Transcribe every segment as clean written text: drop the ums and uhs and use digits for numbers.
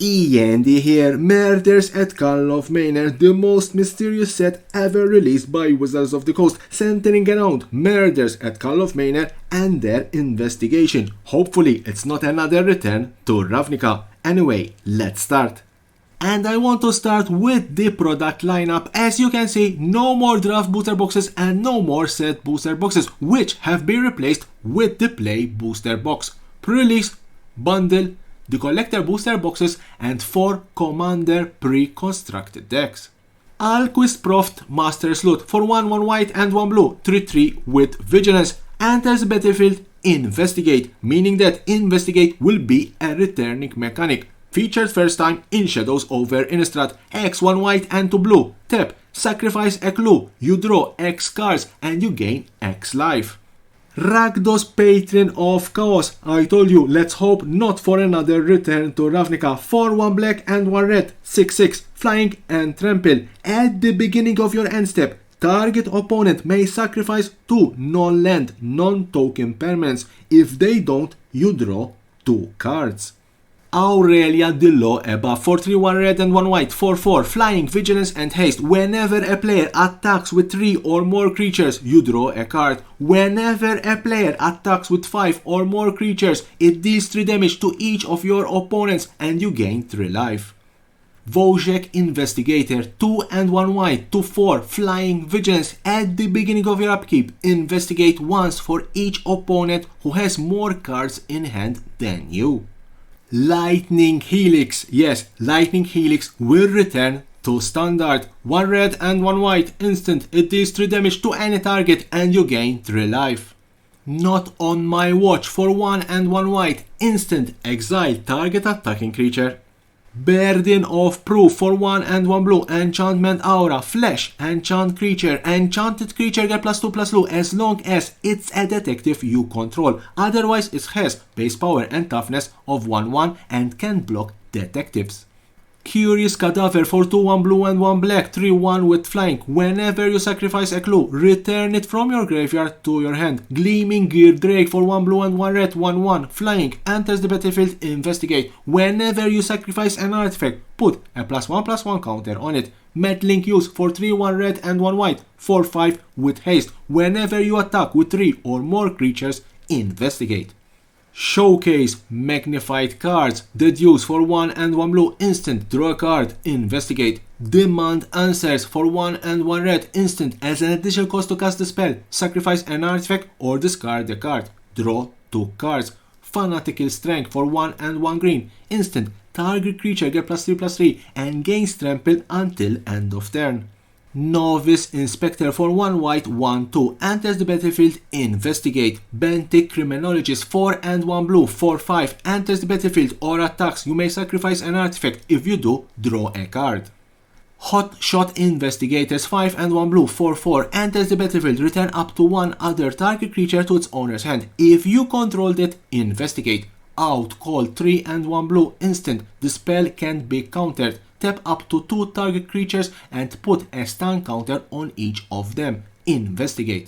E.N.D here, Murders at Karlov Manor, the most mysterious set ever released by Wizards of the Coast, centering around murders at Karlov Manor and their investigation. Hopefully it's not another return to Ravnica. Anyway, let's start. And I want to start with the product lineup. As you can see, no more draft booster boxes and no more set booster boxes, which have been replaced with the play booster box. Pre-release, bundle, the collector booster boxes, and 4 commander pre-constructed decks. Alquist Proft Master Sleuth for 1/1 white and 1 blue, 3/3 with vigilance. Enters the battlefield, investigate, meaning that investigate will be a returning mechanic. Featured first time in Shadows over Innistrad. X 1 white and 2 blue. Tap, sacrifice a clue, you draw X cards and you gain X life. Rakdos Patron of Chaos. I told you, let's hope not for another return to Ravnica. 4/1 black and 1 red, 6/6, flying and trample. At the beginning of your end step, target opponent may sacrifice 2 non-land, non-token permanents. If they don't, you draw 2 cards. Aurelia the Law Above for 3/1 red and 1 white, 4/4, flying, vigilance and haste. Whenever a player attacks with 3 or more creatures, you draw a card. Whenever a player attacks with 5 or more creatures, it deals 3 damage to each of your opponents and you gain 3 life. Wojek Investigator, 2 and 1 white, 2/4, flying, vigilance. At the beginning of your upkeep, investigate once for each opponent who has more cards in hand than you. Lightning Helix. Yes, Lightning Helix will return to standard. 1 red and 1 white, instant. It deals 3 damage to any target and you gain 3 life. Not on my watch for 1 and 1 white, instant. Exile target attacking creature. Burden of Proof for 1 and 1 blue, enchantment aura, flesh, enchant creature. Enchanted creature get +2/+2 as long as it's a detective you control. Otherwise it has base power and toughness of 1/1 and can block detectives. Curious Cadaver for 2/1 blue and 1 black, 3/1 with flying. Whenever you sacrifice a clue, return it from your graveyard to your hand. Gleaming Gear Drake for 1 blue and 1 red, 1/1, flying. Enters the battlefield, investigate. Whenever you sacrifice an artifact, put a +1/+1 counter on it. Meddling Use for 3/1 red and 1 white, 4/5 with haste. Whenever you attack with 3 or more creatures, investigate. Showcase Magnified Cards. Deduce for 1 and 1 blue, instant. Draw a card, investigate. Demand Answers for 1 and 1 red, instant. As an additional cost to cast the spell, sacrifice an artifact or discard a card. Draw 2 cards. Fanatical Strength for 1 and 1 green, instant. Target creature get +3/+3 and gains trample until end of turn. Novice Inspector for 1 white, 1/2, enters the battlefield, investigate. Bentic Criminologist 4 and 1 blue, 4/5, enters the battlefield or attacks. You may sacrifice an artifact. If you do, draw a card. Hot Shot Investigators 5 and 1 blue, 4/4, enters the battlefield. Return up to 1 other target creature to its owner's hand. If you controlled it, investigate. Out Call 3 and 1 blue, instant. The spell can be countered. Tap up to 2 target creatures and put a stun counter on each of them. Investigate.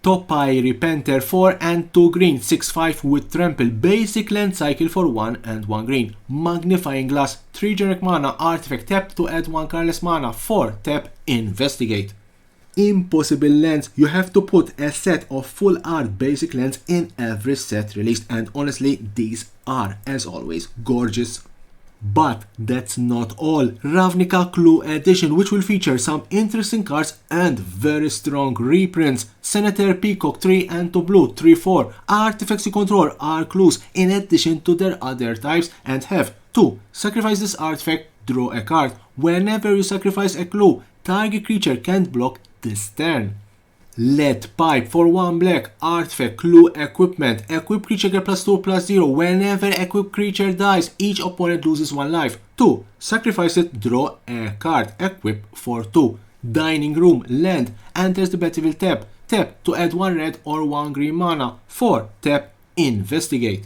Topai Repenter 4 and 2 green, 6/5 with trample. Basic land cycle for 1 and 1 green. Magnifying Glass, 3 generic mana, artifact. Tap to add 1 colorless mana. 4 tap, investigate. Impossible Lands. You have to put a set of full art basic lands in every set released, and honestly these are, as always, gorgeous. But that's not all. Ravnica Clue Edition, which will feature some interesting cards and very strong reprints. Senator Peacock 3 and 2 blue, 3/4. Artifacts you control are clues in addition to their other types and have 2. Sacrifice this artifact, draw a card. Whenever you sacrifice a clue, target creature can't block this turn. Lead Pipe for 1 black, artifact, clue, equipment. Equip creature get +2/+0. Whenever equipped creature dies, each opponent loses 1 life. 2. Sacrifice it, draw a card. Equip for 2. Dining Room, land. Enters the battlefield, tap. Tap to add 1 red or 1 green mana. 4. Tap, investigate.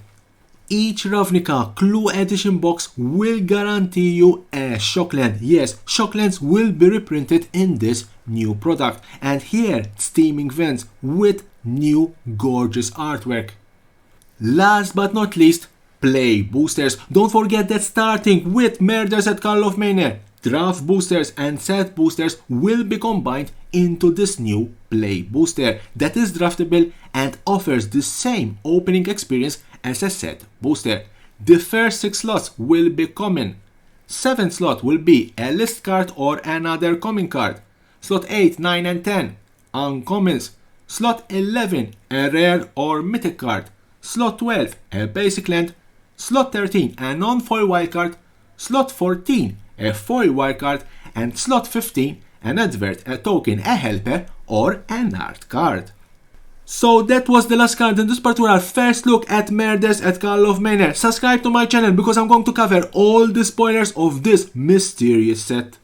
Each Ravnica Clue Edition box will guarantee you a Shockland. Yes, Shocklands will be reprinted in this new product. And here, Steaming Vents with new gorgeous artwork. Last but not least, play boosters. Don't forget that starting with Murders at Karlov Manor, draft boosters and set boosters will be combined into this new play booster that is draftable and offers the same opening experience as a set booster. The first 6 slots will be common. 7th slot will be a list card or another common card. Slot 8, 9 and 10 uncommons. Slot 11 a rare or mythic card. Slot 12 a basic land. Slot 13 a non-foil wildcard. Slot 14 a foil wildcard. And slot 15 an advert, a token, a helper or an art card. So that was the last card in this particular first look at Murders at Karlov Manor. Subscribe to my channel because I'm going to cover all the spoilers of this mysterious set.